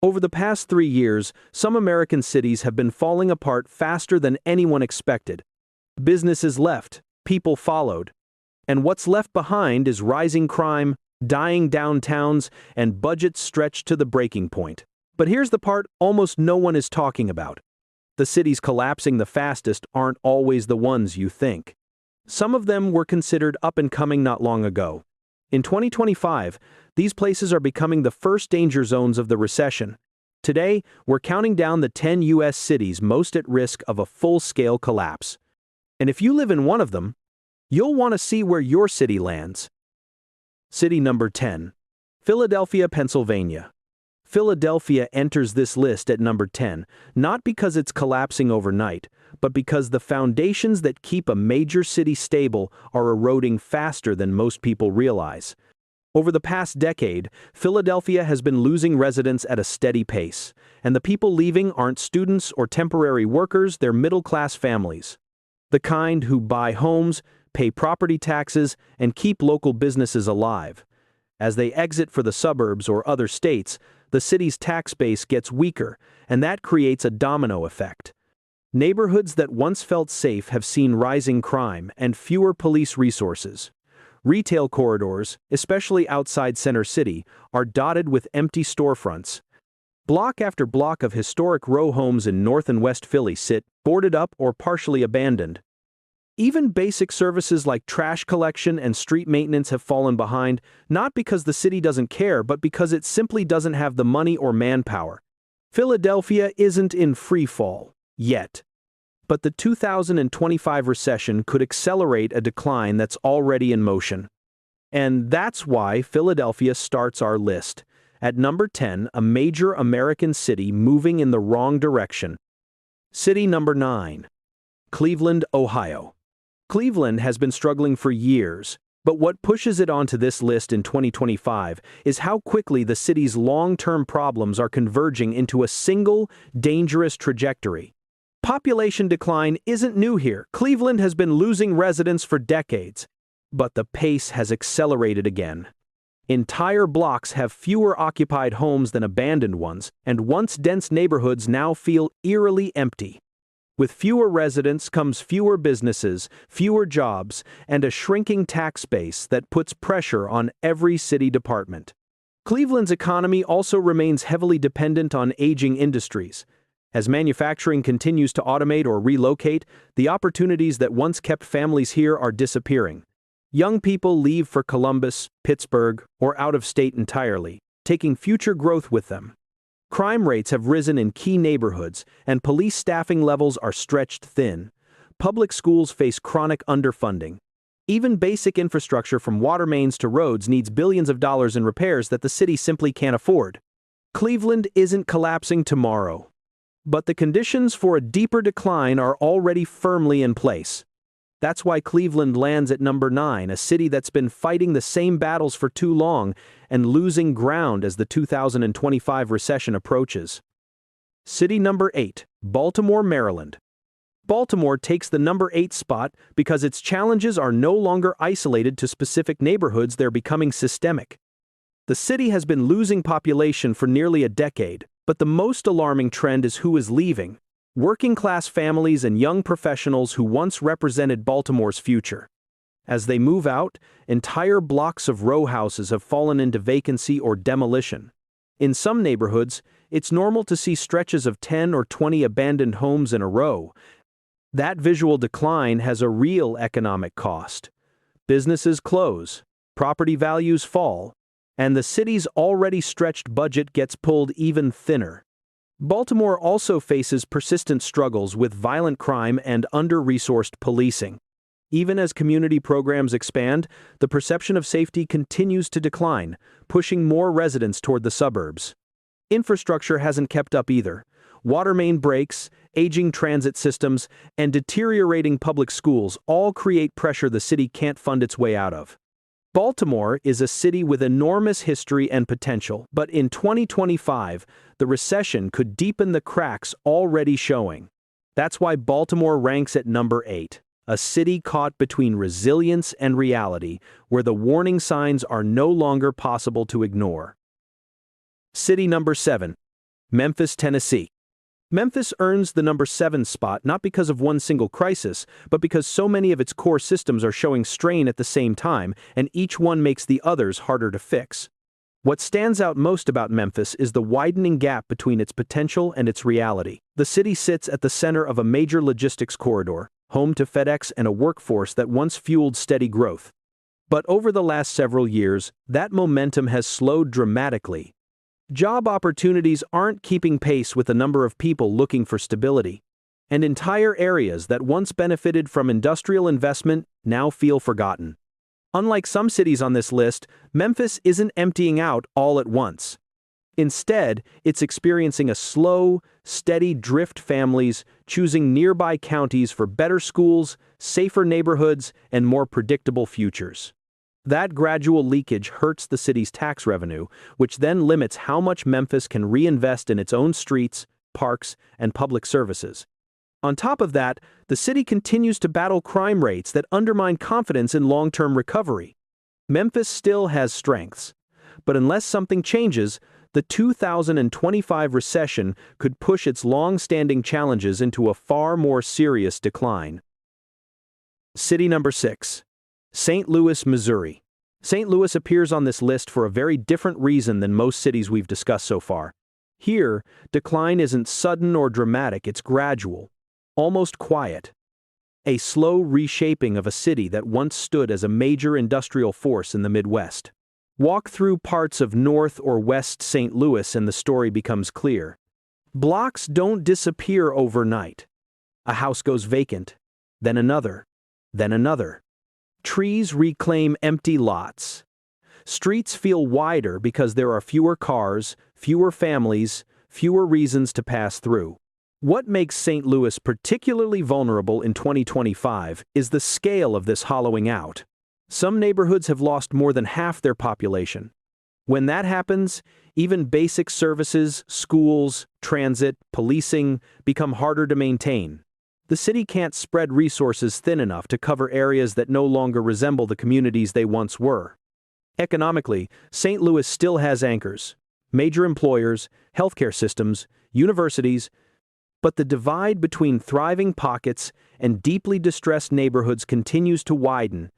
Over the past 3 years, some American cities have been falling apart faster than anyone expected. Businesses left, people followed. And what's left behind is rising crime, dying downtowns, and budgets stretched to the breaking point. But here's the part almost no one is talking about. The cities collapsing the fastest aren't always the ones you think. Some of them were considered up and coming not long ago. In 2025, these places are becoming the first danger zones of the recession. Today, we're counting down the 10 U.S. cities most at risk of a full-scale collapse. And if you live in one of them, you'll want to see where your city lands. City number 10. Philadelphia, Pennsylvania. Philadelphia enters this list at number 10, not because it's collapsing overnight, but because the foundations that keep a major city stable are eroding faster than most people realize. Over the past decade, Philadelphia has been losing residents at a steady pace, and the people leaving aren't students or temporary workers, they're middle-class families. The kind who buy homes, pay property taxes, and keep local businesses alive. As they exit for the suburbs or other states, the city's tax base gets weaker, and that creates a domino effect. Neighborhoods that once felt safe have seen rising crime and fewer police resources. Retail corridors, especially outside Center City, are dotted with empty storefronts. Block after block of historic row homes in North and West Philly sit boarded up or partially abandoned. Even basic services like trash collection and street maintenance have fallen behind, not because the city doesn't care, but because it simply doesn't have the money or manpower. Philadelphia isn't in free fall yet. But the 2025 recession could accelerate a decline that's already in motion. And that's why Philadelphia starts our list. At number 10, a major American city moving in the wrong direction. City number 9. Cleveland, Ohio. Cleveland has been struggling for years, but what pushes it onto this list in 2025 is how quickly the city's long-term problems are converging into a single, dangerous trajectory. Population decline isn't new here. Cleveland has been losing residents for decades, but the pace has accelerated again. Entire blocks have fewer occupied homes than abandoned ones, and once dense neighborhoods now feel eerily empty. With fewer residents comes fewer businesses, fewer jobs, and a shrinking tax base that puts pressure on every city department. Cleveland's economy also remains heavily dependent on aging industries. As manufacturing continues to automate or relocate, the opportunities that once kept families here are disappearing. Young people leave for Columbus, Pittsburgh, or out of state entirely, taking future growth with them. Crime rates have risen in key neighborhoods, and police staffing levels are stretched thin. Public schools face chronic underfunding. Even basic infrastructure from water mains to roads needs billions of dollars in repairs that the city simply can't afford. Cleveland isn't collapsing tomorrow, but the conditions for a deeper decline are already firmly in place. That's why Cleveland lands at number 9, a city that's been fighting the same battles for too long and losing ground as the 2025 recession approaches. City number 8, Baltimore, Maryland. Baltimore takes the number 8 spot because its challenges are no longer isolated to specific neighborhoods, they're becoming systemic. The city has been losing population for nearly a decade, but the most alarming trend is who is leaving. Working-class families and young professionals who once represented Baltimore's future. As they move out, entire blocks of row houses have fallen into vacancy or demolition. In some neighborhoods, it's normal to see stretches of 10 or 20 abandoned homes in a row. That visual decline has a real economic cost. Businesses close, property values fall, and the city's already stretched budget gets pulled even thinner. Baltimore also faces persistent struggles with violent crime and under-resourced policing. Even as community programs expand, the perception of safety continues to decline, pushing more residents toward the suburbs. Infrastructure hasn't kept up either. Water main breaks, aging transit systems, and deteriorating public schools all create pressure the city can't fund its way out of. Baltimore is a city with enormous history and potential, but in 2025, the recession could deepen the cracks already showing. That's why Baltimore ranks at number 8, a city caught between resilience and reality, where the warning signs are no longer possible to ignore. City number 7, Memphis, Tennessee. Memphis earns the number 7 spot not because of one single crisis, but because so many of its core systems are showing strain at the same time, and each one makes the others harder to fix. What stands out most about Memphis is the widening gap between its potential and its reality. The city sits at the center of a major logistics corridor, home to FedEx and a workforce that once fueled steady growth. But over the last several years, that momentum has slowed dramatically. Job opportunities aren't keeping pace with the number of people looking for stability, and entire areas that once benefited from industrial investment now feel forgotten. Unlike some cities on this list, Memphis isn't emptying out all at once. Instead, it's experiencing a slow, steady drift, families choosing nearby counties for better schools, safer neighborhoods, and more predictable futures. That gradual leakage hurts the city's tax revenue, which then limits how much Memphis can reinvest in its own streets, parks, and public services. On top of that, the city continues to battle crime rates that undermine confidence in long-term recovery. Memphis still has strengths, but unless something changes, the 2025 recession could push its long-standing challenges into a far more serious decline. City number 6. St. Louis, Missouri. St. Louis appears on this list for a very different reason than most cities we've discussed so far. Here, decline isn't sudden or dramatic, it's gradual, almost quiet. A slow reshaping of a city that once stood as a major industrial force in the Midwest. Walk through parts of North or West St. Louis and the story becomes clear. Blocks don't disappear overnight. A house goes vacant, then another, then another. Trees reclaim empty lots. Streets feel wider because there are fewer cars, fewer families, fewer reasons to pass through. What makes St. Louis particularly vulnerable in 2025 is the scale of this hollowing out. Some neighborhoods have lost more than half their population. When that happens, even basic services, schools, transit, policing become harder to maintain. The city can't spread resources thin enough to cover areas that no longer resemble the communities they once were. Economically, St. Louis still has anchors, major employers, healthcare systems, universities, but the divide between thriving pockets and deeply distressed neighborhoods continues to widen,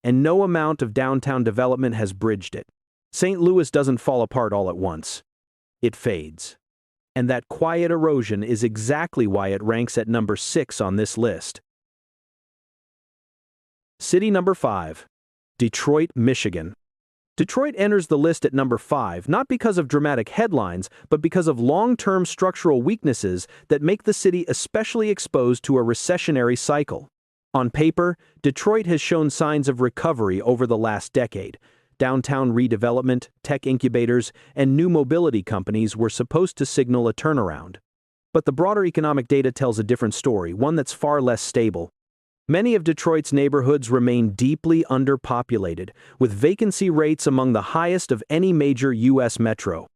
and no amount of downtown development has bridged it. St. Louis doesn't fall apart all at once. It fades. And that quiet erosion is exactly why it ranks at number 6 on this list. City number 5. Detroit, Michigan. Detroit enters the list at number 5 not because of dramatic headlines, but because of long-term structural weaknesses that make the city especially exposed to a recessionary cycle. On paper, Detroit has shown signs of recovery over the last decade. Downtown redevelopment, tech incubators, and new mobility companies were supposed to signal a turnaround. But the broader economic data tells a different story, one that's far less stable. Many of Detroit's neighborhoods remain deeply underpopulated, with vacancy rates among the highest of any major U.S. metro.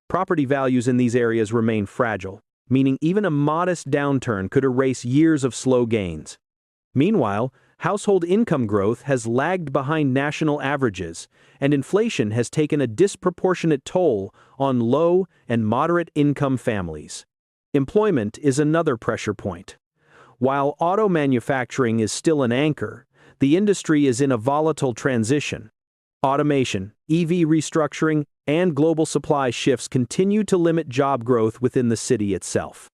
Property values in these areas remain fragile, meaning even a modest downturn could erase years of slow gains. Meanwhile, household income growth has lagged behind national averages, and inflation has taken a disproportionate toll on low and moderate income families. Employment is another pressure point. While auto manufacturing is still an anchor, the industry is in a volatile transition. Automation, EV restructuring, and global supply shifts continue to limit job growth within the city itself.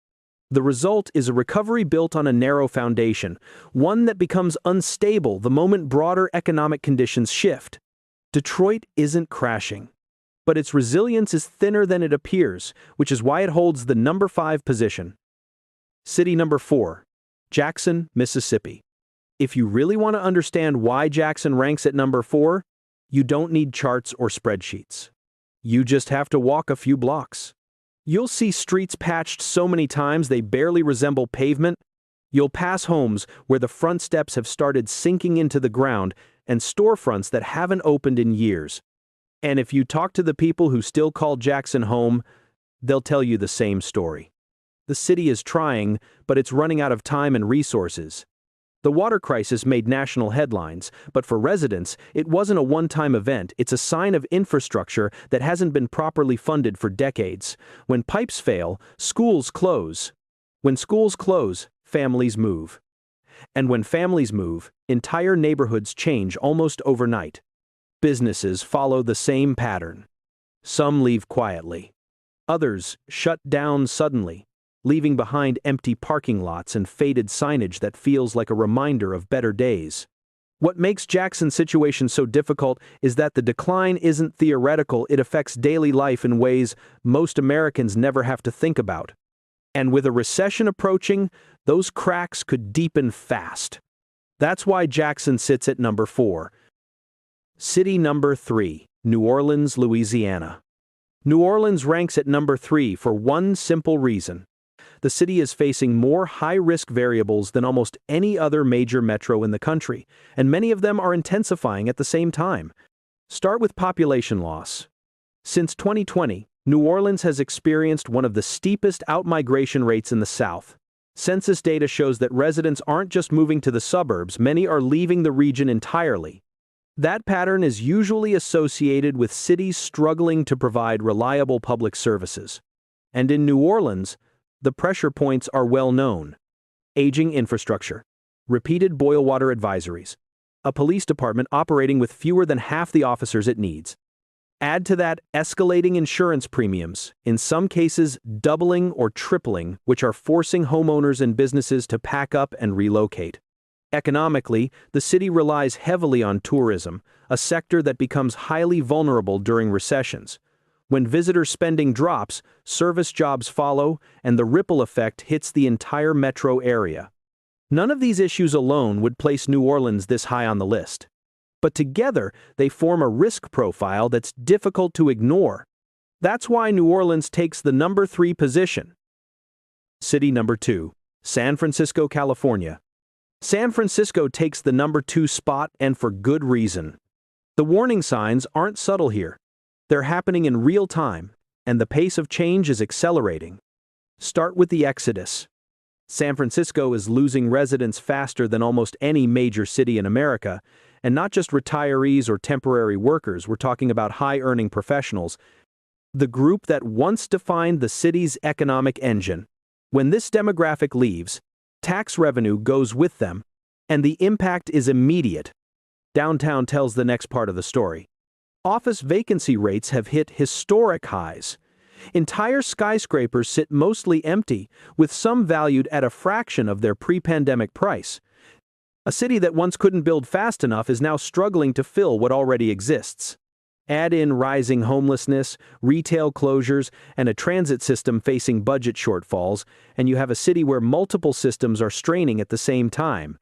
The result is a recovery built on a narrow foundation, one that becomes unstable the moment broader economic conditions shift. Detroit isn't crashing, but its resilience is thinner than it appears, which is why it holds the number 5 position. City number 4. Jackson, Mississippi. If you really want to understand why Jackson ranks at number 4, you don't need charts or spreadsheets. You just have to walk a few blocks. You'll see streets patched so many times they barely resemble pavement. You'll pass homes where the front steps have started sinking into the ground and storefronts that haven't opened in years. And if you talk to the people who still call Jackson home, they'll tell you the same story. The city is trying, but it's running out of time and resources. The water crisis made national headlines, but for residents, it wasn't a one-time event. It's a sign of infrastructure that hasn't been properly funded for decades. When pipes fail, schools close. When schools close, families move. And when families move, entire neighborhoods change almost overnight. Businesses follow the same pattern. Some leave quietly. Others shut down suddenly, leaving behind empty parking lots and faded signage that feels like a reminder of better days. What makes Jackson's situation so difficult is that the decline isn't theoretical, it affects daily life in ways most Americans never have to think about. And with a recession approaching, those cracks could deepen fast. That's why Jackson sits at number 4. City number 3, New Orleans, Louisiana. New Orleans ranks at number 3 for one simple reason. The city is facing more high-risk variables than almost any other major metro in the country, and many of them are intensifying at the same time. Start with population loss. Since 2020, New Orleans has experienced one of the steepest outmigration rates in the South. Census data shows that residents aren't just moving to the suburbs, many are leaving the region entirely. That pattern is usually associated with cities struggling to provide reliable public services. And in New Orleans, the pressure points are well known. Aging infrastructure, repeated boil water advisories, a police department operating with fewer than half the officers it needs. Add to that escalating insurance premiums, in some cases doubling or tripling, which are forcing homeowners and businesses to pack up and relocate. Economically, the city relies heavily on tourism, a sector that becomes highly vulnerable during recessions. When visitor spending drops, service jobs follow, and the ripple effect hits the entire metro area. None of these issues alone would place New Orleans this high on the list. But together, they form a risk profile that's difficult to ignore. That's why New Orleans takes the number 3 position. City number 2, San Francisco, California. San Francisco takes the number 2 spot, and for good reason. The warning signs aren't subtle here. They're happening in real time, and the pace of change is accelerating. Start with the exodus. San Francisco is losing residents faster than almost any major city in America, and not just retirees or temporary workers, we're talking about high-earning professionals, the group that once defined the city's economic engine. When this demographic leaves, tax revenue goes with them, and the impact is immediate. Downtown tells the next part of the story. Office vacancy rates have hit historic highs. Entire skyscrapers sit mostly empty, with some valued at a fraction of their pre-pandemic price. A city that once couldn't build fast enough is now struggling to fill what already exists. Add in rising homelessness, retail closures, and a transit system facing budget shortfalls, and you have a city where multiple systems are straining at the same time.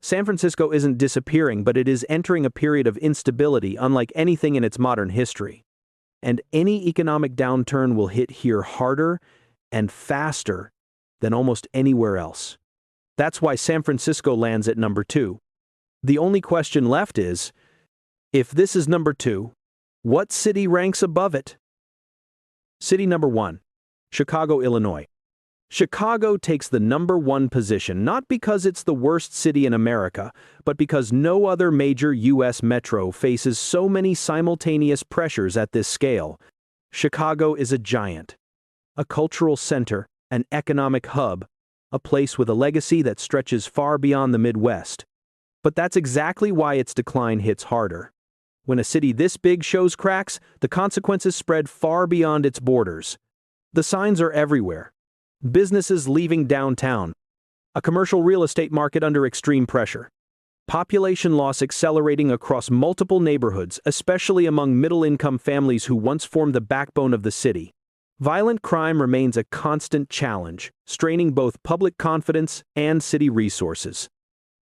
San Francisco isn't disappearing, but it is entering a period of instability unlike anything in its modern history. And any economic downturn will hit here harder and faster than almost anywhere else. That's why San Francisco lands at number 2. The only question left is, if this is number 2, what city ranks above it? City number 1, Chicago, Illinois. Chicago takes the number 1 position not because it's the worst city in America, but because no other major U.S. metro faces so many simultaneous pressures at this scale. Chicago is a giant, a cultural center, an economic hub, a place with a legacy that stretches far beyond the Midwest. But that's exactly why its decline hits harder. When a city this big shows cracks, the consequences spread far beyond its borders. The signs are everywhere. Businesses leaving downtown, a commercial real estate market under extreme pressure, population loss accelerating across multiple neighborhoods, especially among middle-income families who once formed the backbone of the city. Violent crime remains a constant challenge, straining both public confidence and city resources.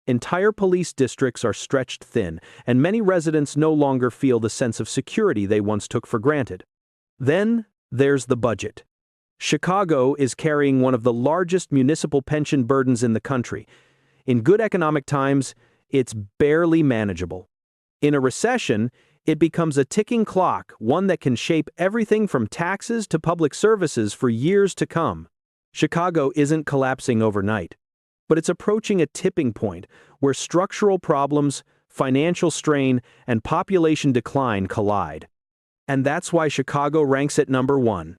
Entire police districts are stretched thin, and many residents no longer feel the sense of security they once took for granted. Then, there's the budget. Chicago is carrying one of the largest municipal pension burdens in the country. In good economic times, it's barely manageable. In a recession, it becomes a ticking clock, one that can shape everything from taxes to public services for years to come. Chicago isn't collapsing overnight. but it's approaching a tipping point where structural problems, financial strain, and population decline collide. And that's why Chicago ranks at number 1,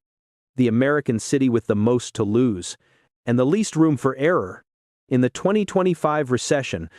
the American city with the most to lose, and the least room for error. In the 2025 recession,